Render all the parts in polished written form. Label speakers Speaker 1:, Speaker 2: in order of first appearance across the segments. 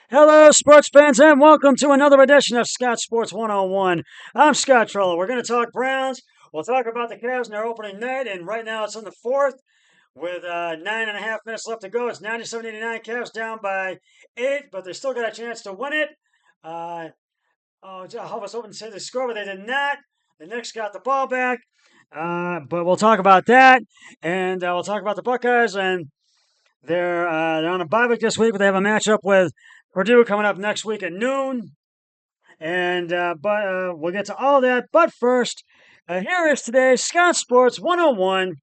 Speaker 1: Hello, sports fans, and welcome to another edition of Scott Sports 101. I'm Scott Trollo. We're going to talk Browns. We'll talk about the Cavs in their opening night, and right now it's in the fourth with 9.5 minutes left to go. It's 97-89. Cavs down by 8, but they still got a chance to win it. Uh, I was hoping to say they scored, but they did not. The Knicks got the ball back, but we'll talk about that, and we'll talk about the Buckeyes and they're on a bye week this week, but they have a matchup with Purdue coming up next week at noon. And but we'll get to all that. But first, here is today's Scott Sports 101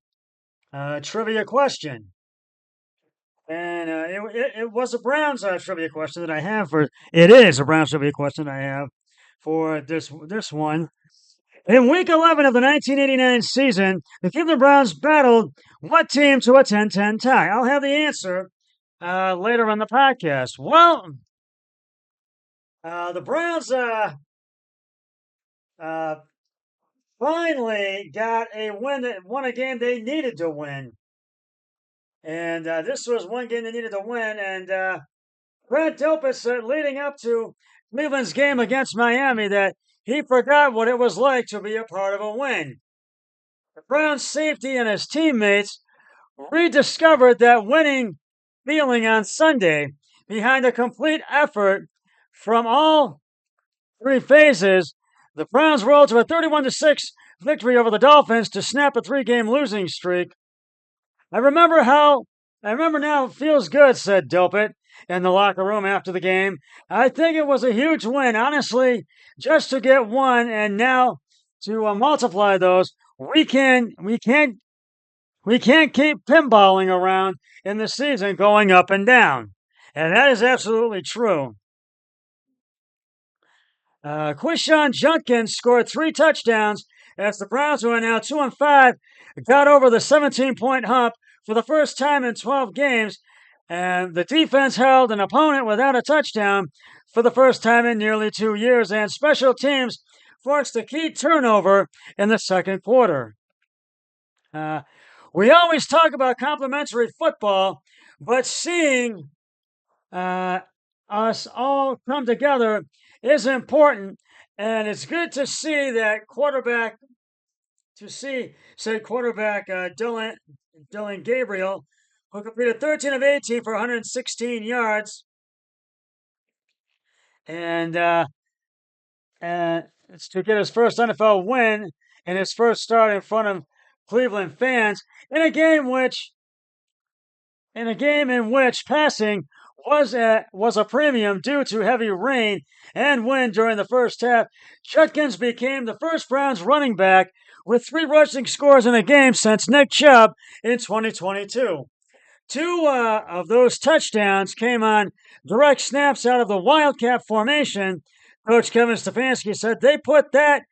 Speaker 1: trivia question. And it was a Browns trivia question that I have for. It is a Browns trivia question I have for this one. In Week 11 of the 1989 season, the Cleveland Browns battled what team to a 10-10 tie? I'll have the answer later on the podcast. Well, the Browns uh, finally got a win that won a game they needed to win. And this was one game they needed to win. And Brad Delpit said leading up to Cleveland's game against Miami that he forgot what it was like to be a part of a win. The Browns' safety and his teammates rediscovered that winning feeling on Sunday behind a complete effort from all three phases. The Browns rolled to a 31-6 victory over the Dolphins to snap a three-game losing streak. I remember now it feels good, said Delpit in the locker room after the game. I think it was a huge win, honestly, just to get one and now to multiply those. We can't keep pinballing around in the season going up and down. And that is absolutely true. Quishon Judkins scored 3 touchdowns as the Browns, who are now 2-5, got over the 17-point hump for the first time in 12 games. And the defense held an opponent without a touchdown for the first time in nearly 2 years. And special teams forced a key turnover in the second quarter. We always talk about complementary football, but seeing us all come together is important, and it's good to see that quarterback Dylan Gabriel, who completed 13 of 18 for 116 yards, and it's to get his first NFL win and his first start in front of Cleveland fans in a game in which passing was a premium due to heavy rain and wind during the first half. Judkins became the first Browns running back with 3 rushing scores in a game since Nick Chubb in 2022. Two of those touchdowns came on direct snaps out of the Wildcat formation. Coach Kevin Stefanski said they put that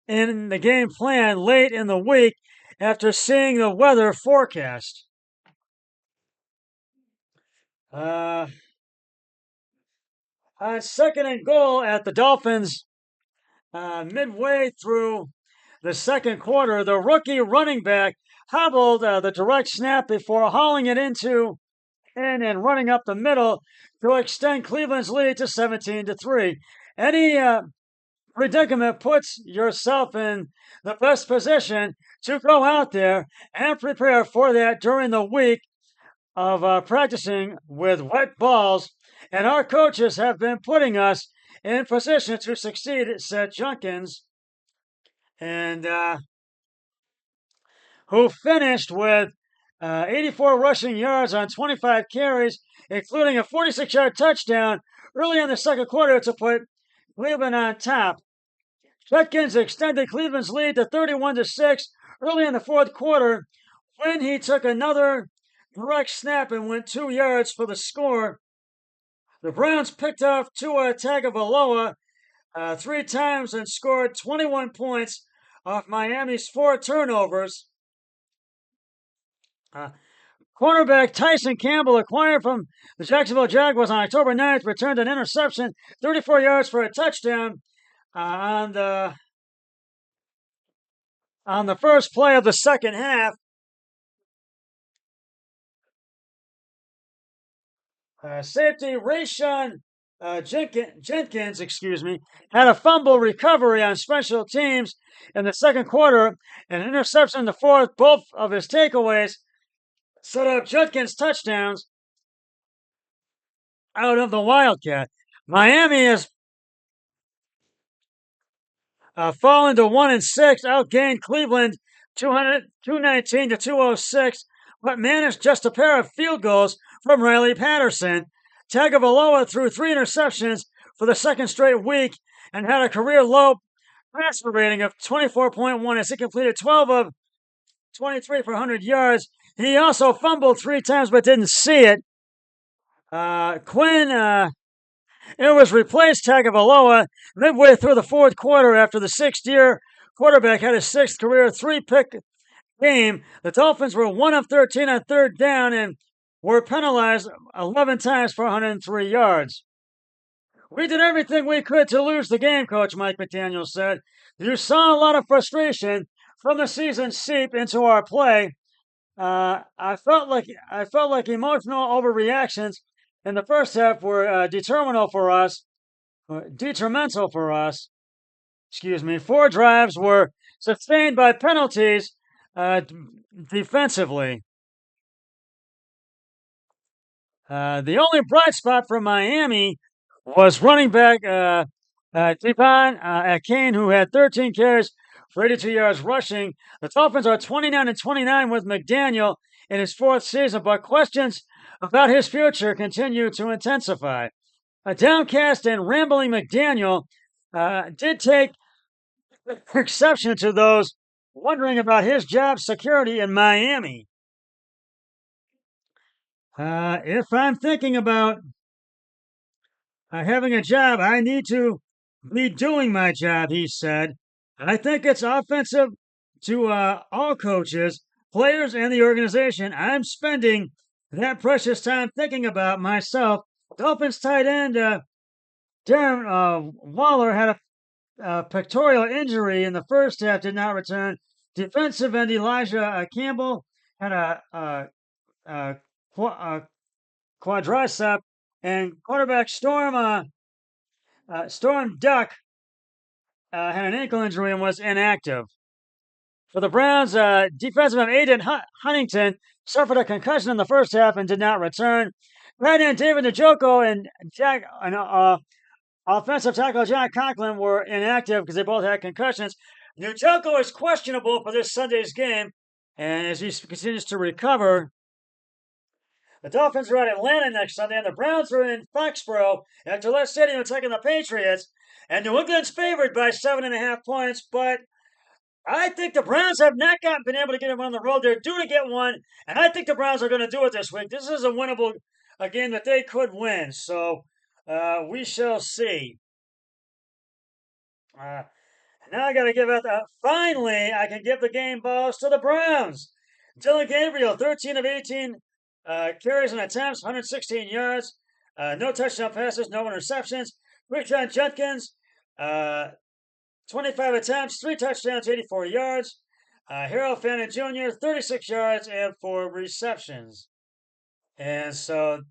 Speaker 1: in the game plan late in the week after seeing the weather forecast. On second and goal at the Dolphins, midway through the second quarter, the rookie running back hobbled the direct snap before hauling it in and running up the middle to extend Cleveland's lead to 17-3. Any predicament puts yourself in the best position to go out there and prepare for that during the week of practicing with wet balls, and our coaches have been putting us in position to succeed, said Junkins, and who finished with 84 rushing yards on 25 carries, including a 46-yard touchdown early in the second quarter to put Cleveland on top. Judkins extended Cleveland's lead to 31-6 early in the fourth quarter when he took another direct snap and went 2 yards for the score. The Browns picked off Tua Tagovailoa 3 times and scored 21 points off Miami's 4 turnovers. Cornerback Tyson Campbell, acquired from the Jacksonville Jaguars on October 9th, returned an interception, 34 yards for a touchdown on the first play of the second half. Safety Rayshon Jenkins, had a fumble recovery on special teams in the second quarter and an interception in the fourth. Both of his takeaways set up Jenkins touchdowns out of the Wildcat. Miami has fallen to 1-6, outgained Cleveland 219 to 206, but managed just a pair of field goals from Riley Patterson. Tagovailoa threw 3 interceptions for the second straight week and had a career low passer rating of 24.1 as he completed 12 of 23 for 100 yards. He also fumbled 3 times but didn't see it. Quinn it was replaced Tagovailoa midway through the fourth quarter after the sixth-year quarterback had his sixth career 3-pick game. The Dolphins were 1 of 13 on third down and were penalized 11 times for 103 yards. We did everything we could to lose the game, Coach Mike McDaniel said. You saw a lot of frustration from the season seep into our play. I felt like emotional overreactions in the first half were detrimental for us. 4 drives were sustained by penalties defensively. The only bright spot for Miami was running back Devon Akane, who had 13 carries for 82 yards rushing. The Dolphins are 29-29 with McDaniel in his 4th season, but questions about his future continue to intensify. A downcast and rambling McDaniel did take exception to those wondering about his job security in Miami. If I'm thinking about having a job, I need to be doing my job, he said. I think it's offensive to all coaches, players, and the organization. I'm spending that precious time thinking about myself. Dolphins tight end Darren Waller had a pectoral injury in the first half, did not return. Defensive end Elijah Campbell had a quadricep, and quarterback Storm Duck had an ankle injury and was inactive. For the Browns, defensive end Aiden Huntington suffered a concussion in the first half and did not return. Tight end David Njoku and offensive tackle John Conklin were inactive because they both had concussions. Njoku is questionable for this Sunday's game, and as he continues to recover, the Dolphins are at Atlanta next Sunday, and the Browns are in Foxborough at Gillette Stadium attacking the Patriots. And New England's favored by 7.5 points, but I think the Browns have not been able to get them on the road. They're due to get one, and I think the Browns are going to do it this week. This is a winnable game that they could win, so we shall see. Now I got to give it. Finally, I can give the game balls to the Browns. Dylan Gabriel, 13 of 18 carries and attempts, 116 yards, no touchdown passes, no interceptions. Rayshon Jenkins, 25 attempts, 3 touchdowns, 84 yards. Harold Fannin Jr., 36 yards and 4 receptions. And so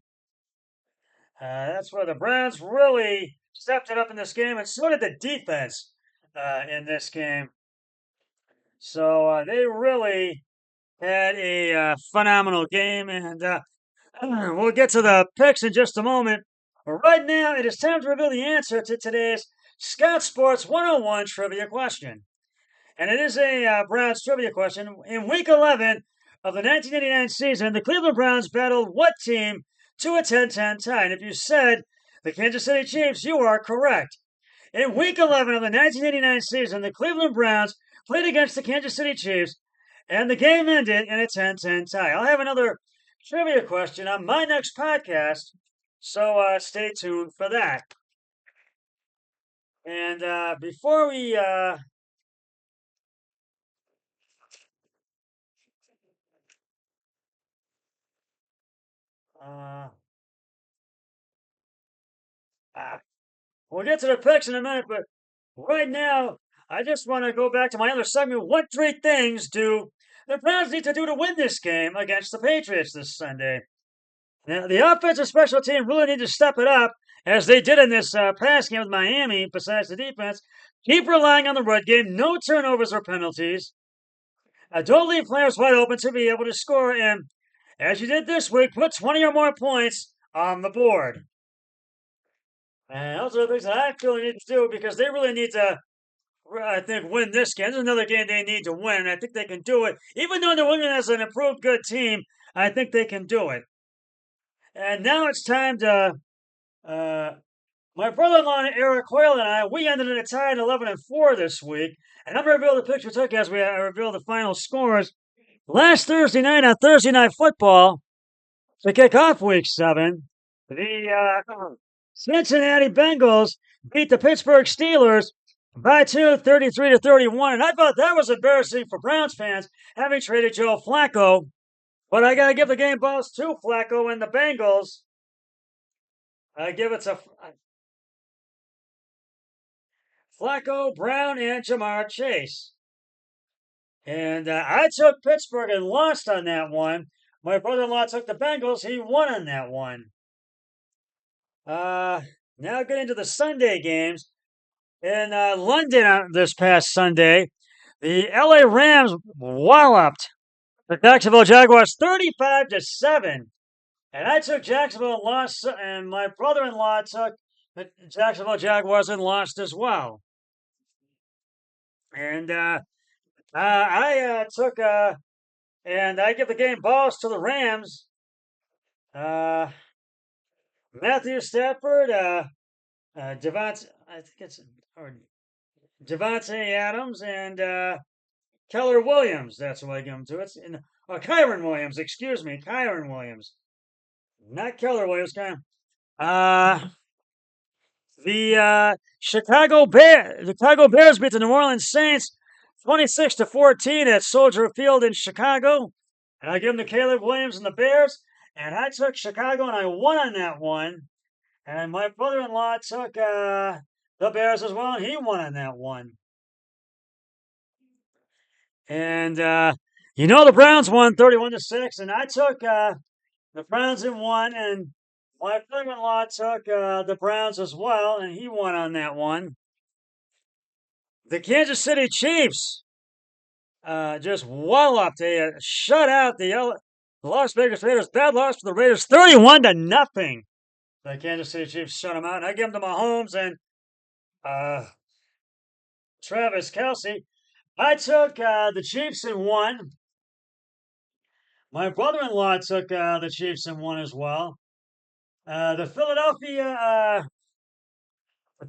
Speaker 1: that's where the Browns really stepped it up in this game, and so did the defense in this game. So they really had a phenomenal game, and we'll get to the picks in just a moment. But right now, it is time to reveal the answer to today's Scott Sports 101 trivia question. And it is a Browns trivia question. In Week 11 of the 1989 season, the Cleveland Browns battled what team to a 10-10 tie? And if you said the Kansas City Chiefs, you are correct. In Week 11 of the 1989 season, the Cleveland Browns played against the Kansas City Chiefs, and the game ended in a 10-10 tie. I'll have another trivia question on my next podcast, so stay tuned for that. And before we we'll get to the picks in a minute, but right now, I just want to go back to my other segment. What 3 things do the Browns need to do to win this game against the Patriots this Sunday? Now, the offensive special team really need to step it up, as they did in this past game with Miami, besides the defense. Keep relying on the run game, no turnovers or penalties. Don't leave players wide open to be able to score, and as you did this week, put 20 or more points on the board. And those are the things that I feel they need to do, because they really need to, I think, win this game. There's another game they need to win, and I think they can do it. Even though New England has an improved good team, I think they can do it. And now it's time to, uh, my brother-in-law Eric Hoyle and I, we ended in a tie at 11-4 this week. And I'm going to reveal the picture we took as we reveal the final scores. Last Thursday night on Thursday Night Football, to kick off Week 7, the Cincinnati Bengals beat the Pittsburgh Steelers by 33-31. And I thought that was embarrassing for Browns fans, having traded Joe Flacco. But I got to give the game balls to Flacco and the Bengals. I give it to Flacco, Brown, and Jamar Chase. And I took Pittsburgh and lost on that one. My brother-in-law took the Bengals. He won on that one. Now getting to the Sunday games. In London this past Sunday, the LA Rams walloped the Jacksonville Jaguars 35-7. And I took Jacksonville and lost, and my brother-in-law took the Jacksonville Jaguars and lost as well. And I took, and I give the game balls to the Rams. Matthew Stafford, Devontae, I think it's or Devontae Adams, and Keller Williams. That's what I give them to. It's in Kyron Williams. Excuse me, Kyron Williams, not Keller Williams. The Chicago Bears beat the New Orleans Saints 26-14 at Soldier Field in Chicago. And I give them to Caleb Williams and the Bears. And I took Chicago and I won on that one. And my brother-in-law took the Bears as well, and he won on that one. And the Browns won 31-6, and I took the Browns and won, and my brother-in-law took the Browns as well, and he won on that one. The Kansas City Chiefs just walloped. They shut out the Las Vegas Raiders. Bad loss for the Raiders, 31-0. The Kansas City Chiefs shut them out, and I give them to Mahomes and Travis Kelce. I took the Chiefs and won. My brother-in-law took the Chiefs and won as well. The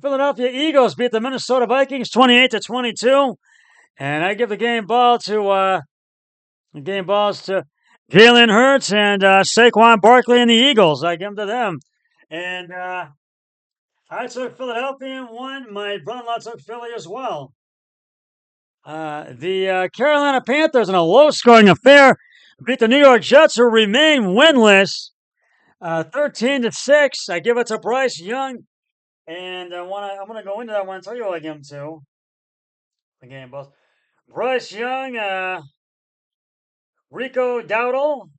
Speaker 1: Philadelphia Eagles beat the Minnesota Vikings 28-22, and I give the game balls to Jalen Hurts and Saquon Barkley and the Eagles. I give them to them, and I took Philadelphia and won. My brother-in-law took Philly as well. The Carolina Panthers in a low-scoring affair beat the New York Jets, who remain winless, 13-6. I give it to Bryce Young, and I'm going to go into that one and tell you who I give him to. The game both Bryce Young, Rico Dowdle,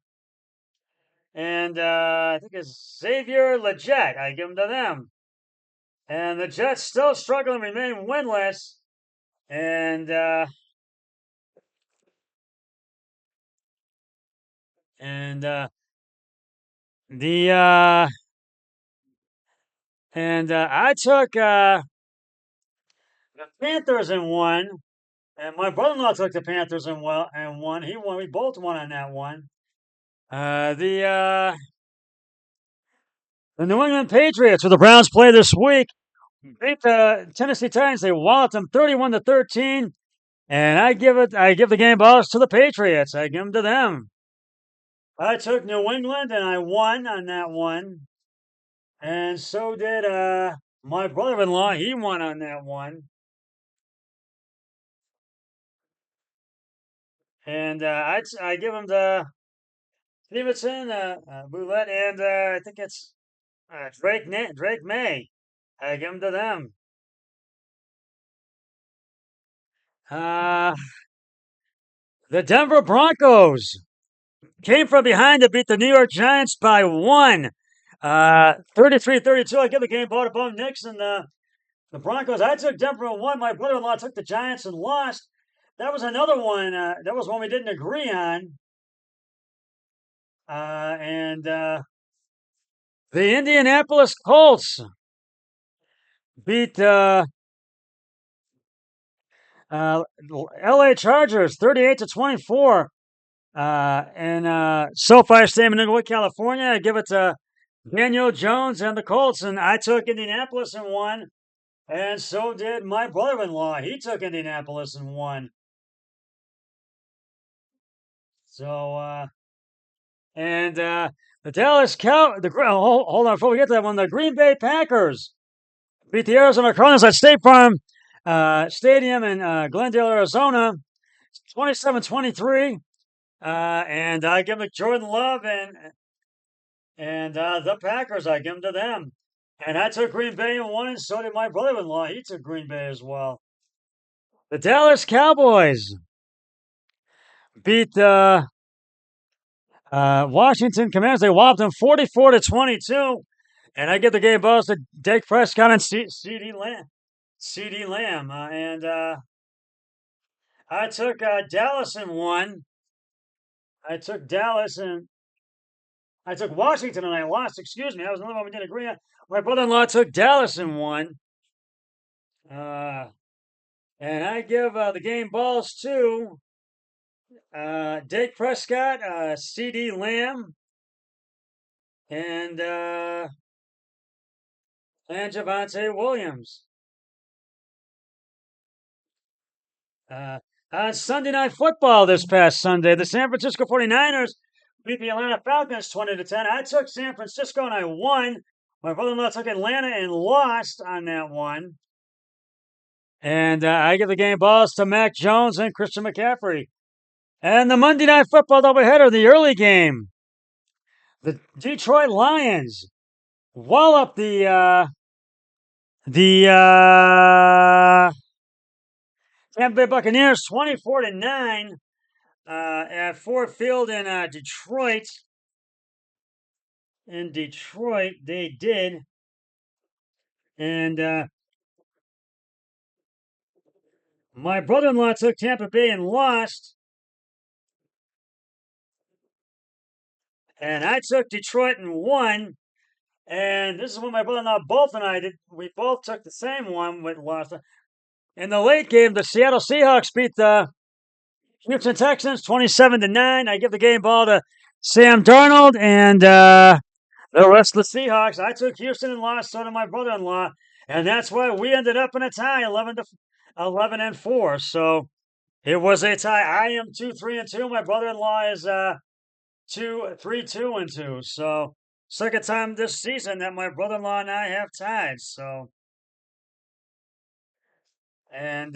Speaker 1: and I think it's Xavier Legette. I give them to them. And the Jets still struggling, remain winless. And I took the Panthers and won, and my brother-in-law took the Panthers and won. He won. We both won on that one. The New England Patriots, who the Browns play this week, beat the Tennessee Titans. They walloped them 31-13. And I give the game balls to the Patriots. I give them to them. I took New England and I won on that one. And so did my brother-in-law. He won on that one. And I give him to Stevenson, Boulette, and I think it's Drake May. I give them to them. The Denver Broncos came from behind to beat the New York Giants by one. 33-32. I give the game ball to both Knicks and the Broncos. I took Denver and one. My brother-in-law took the Giants and lost. That was another one. That was one we didn't agree on. And the Indianapolis Colts beat L.A. Chargers 38-24. In SoFi Stadium in Inglewood, California. I give it to Daniel Jones and the Colts, and I took Indianapolis and won, and so did my brother-in-law. He took Indianapolis and won. So, the Dallas hold on, before we get to that one, the Green Bay Packers beat the Arizona Cardinals at State Farm Stadium in Glendale, Arizona, 27-23. And I give it Jordan Love and the Packers. I give them to them. And I took Green Bay and won, and so did my brother-in-law. He took Green Bay as well. The Dallas Cowboys beat the Washington Commanders. They whopped them 44-22. And I give the game balls to Dak Prescott and C.D. Lamb. C.D. Lamb. I took Dallas and won. I took Dallas and I took Washington and I lost. Excuse me. That was another one we didn't agree on. My brother-in-law took Dallas and won. And I give the game balls to Dak Prescott, C.D. Lamb, and Javonte Williams. On Sunday Night Football this past Sunday, the San Francisco 49ers beat the Atlanta Falcons 20-10. I took San Francisco and I won. My brother-in-law took Atlanta and lost on that one. And I give the game balls to Mac Jones and Christian McCaffrey. And the Monday Night Football doubleheader, the early game. The Detroit Lions wallop the Tampa Bay Buccaneers 24-9 at Ford Field in Detroit. In Detroit, they did. And my brother-in-law took Tampa Bay and lost. And I took Detroit and won. And this is what my brother-in-law both and I did. We both took the same one with lost. In the late game, the Seattle Seahawks beat the Houston Texans 27-9. I give the game ball to Sam Darnold and the rest of the Seahawks. I took Houston and lost, so did my brother-in-law. And that's why we ended up in a tie, 11-4. So it was a tie. I am 2-3-2. My brother-in-law is 3-2-2. So second time this season that my brother-in-law and I have tied. So and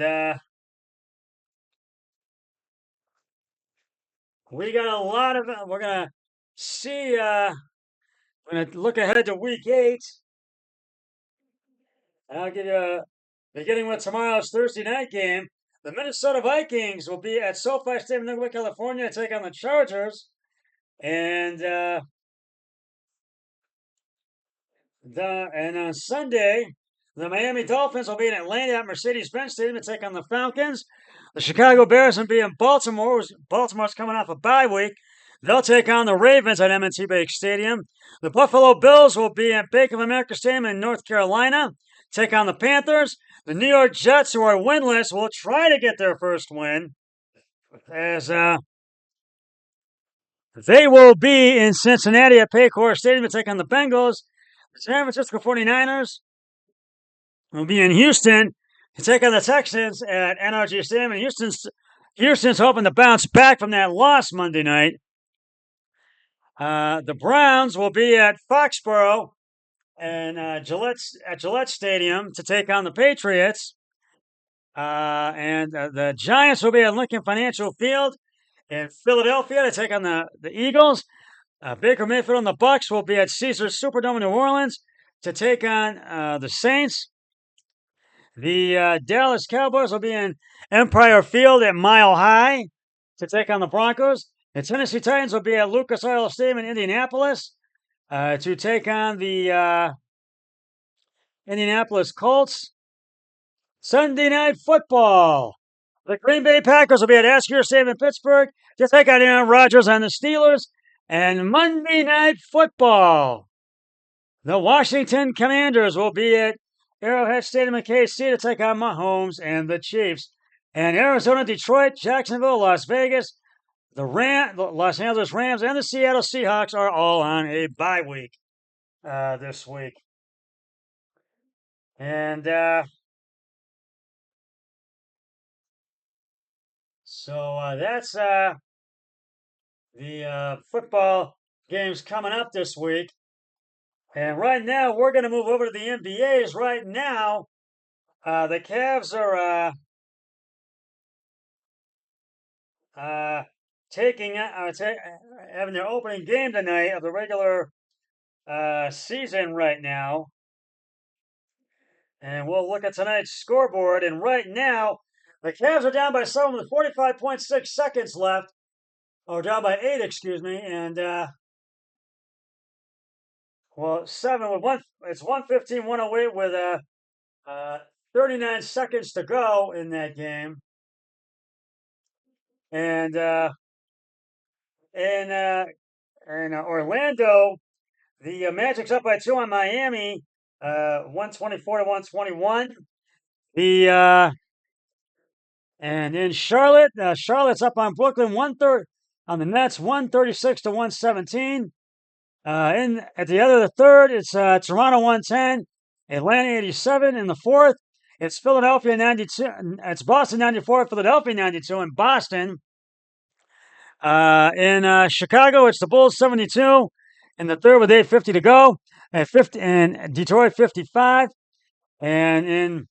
Speaker 1: we got a lot of. We're gonna see. We're gonna look ahead to Week 8. And I'll give you beginning with tomorrow's Thursday night game. The Minnesota Vikings will be at SoFi Stadium in Inglewood, California, to take on the Chargers. And on Sunday, the Miami Dolphins will be in Atlanta at Mercedes-Benz Stadium to take on the Falcons. The Chicago Bears will be in Baltimore. Baltimore's coming off a bye week. They'll take on the Ravens at M&T Bank Stadium. The Buffalo Bills will be at Bank of America Stadium in North Carolina, take on the Panthers. The New York Jets, who are winless, will try to get their first win, as they will be in Cincinnati at Paycor Stadium to take on the Bengals. The San Francisco 49ers will be in Houston to take on the Texans at NRG Stadium. And Houston's hoping to bounce back from that loss Monday night. The Browns will be at Foxborough and Gillette Stadium to take on the Patriots. And the Giants will be at Lincoln Financial Field in Philadelphia to take on the Eagles. Baker Mayfield and the Bucks will be at Caesars Superdome in New Orleans to take on the Saints. The Dallas Cowboys will be in Empire Field at Mile High to take on the Broncos. The Tennessee Titans will be at Lucas Oil Stadium in Indianapolis to take on the Indianapolis Colts. Sunday Night Football. The Green Bay Packers will be at Askew Stadium in Pittsburgh to take on Aaron Rodgers and the Steelers. And Monday Night Football. The Washington Commanders will be at Arrowhead Stadium in KC to take on Mahomes and the Chiefs. And Arizona, Detroit, Jacksonville, Las Vegas, the Los Angeles Rams, and the Seattle Seahawks are all on a bye week this week. And so that's the football games coming up this week. And right now, we're going to move over to the NBAs. Right now, the Cavs are having their opening game tonight of the regular season right now. And we'll look at tonight's scoreboard. And right now, the Cavs are down by 7 with 45.6 seconds left. Or down by 8, excuse me. And, 7 with 1. It's 1:15-108 with 39 seconds to go in that game. And in Orlando, the Magic's up by 2 on Miami, 124-121. And in Charlotte, Charlotte's up on Brooklyn, 1/3 on the Nets, 136-117. At the third, it's Toronto 110, Atlanta 87 in the fourth. It's Philadelphia 92. It's Boston 94, Philadelphia 92 in Boston. In Chicago, it's the Bulls 72 in the third with 8:50 to go. At 50 in Detroit 55, and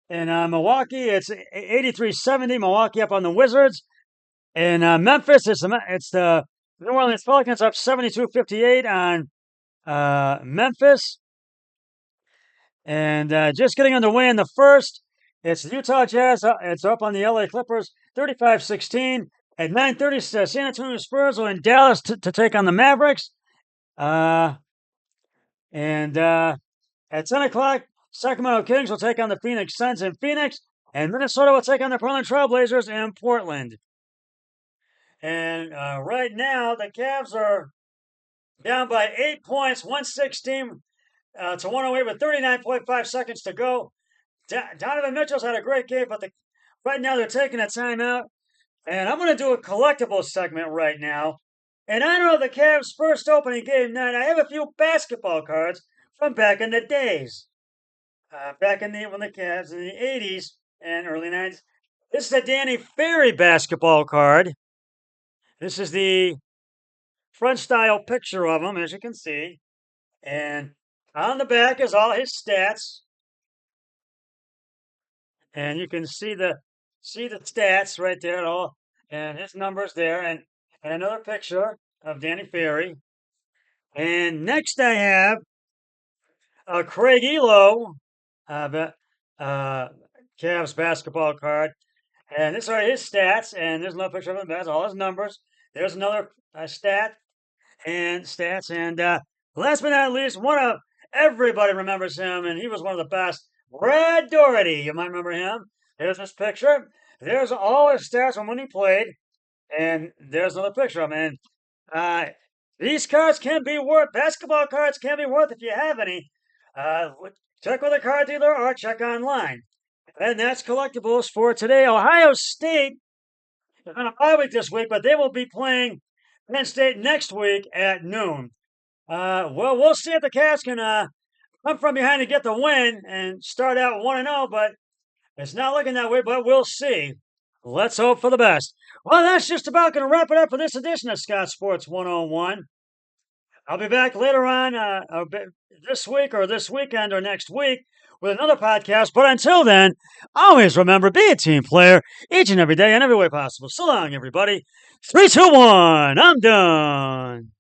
Speaker 1: in Milwaukee, it's 83-70. Milwaukee up on the Wizards. In Memphis, it's the New Orleans Pelicans up 72-58 on Memphis. And just getting underway in the first, it's the Utah Jazz. It's up on the LA Clippers 35-16. At 9:30, San Antonio Spurs are in Dallas to take on the Mavericks. And at 10 o'clock, Sacramento Kings will take on the Phoenix Suns in Phoenix. And Minnesota will take on the Portland Trailblazers in Portland. And right now, the Cavs are down by 8 points, 116 to 108 with 39.5 seconds to go. Donovan Mitchell's had a great game, but right now they're taking a timeout. And I'm going to do a collectibles segment right now. And I know the Cavs' first opening game night, I have a few basketball cards from back in the days. Back when the Cavs in the 80s and early 90s. This is a Danny Ferry basketball card. This is the front style picture of him, as you can see. And on the back is all his stats. And you can see the stats right there, all, and his numbers there, and another picture of Danny Ferry. And next I have Craig Elo, Cavs basketball card. And these are his stats, and there's another picture of him. That's all his numbers. There's another stats. And last but not least, everybody remembers him, and he was one of the best. Brad Doherty, you might remember him. There's this picture. There's all his stats from when he played, and there's another picture of him. And these cards can be worth, basketball cards can be worth if you have any. Check with a card dealer or check online. And that's collectibles for today. Ohio State is on a bye week this week, but they will be playing Penn State next week at noon. We'll see if the Cavs can come from behind and get the win and start out 1-0, but it's not looking that way, but we'll see. Let's hope for the best. Well, that's just about going to wrap it up for this edition of Scott Sports 101. I'll be back later on this week or this weekend or next week with another podcast. But until then, always remember, be a team player each and every day in every way possible. So long, everybody. 3, 2, 1. I'm done.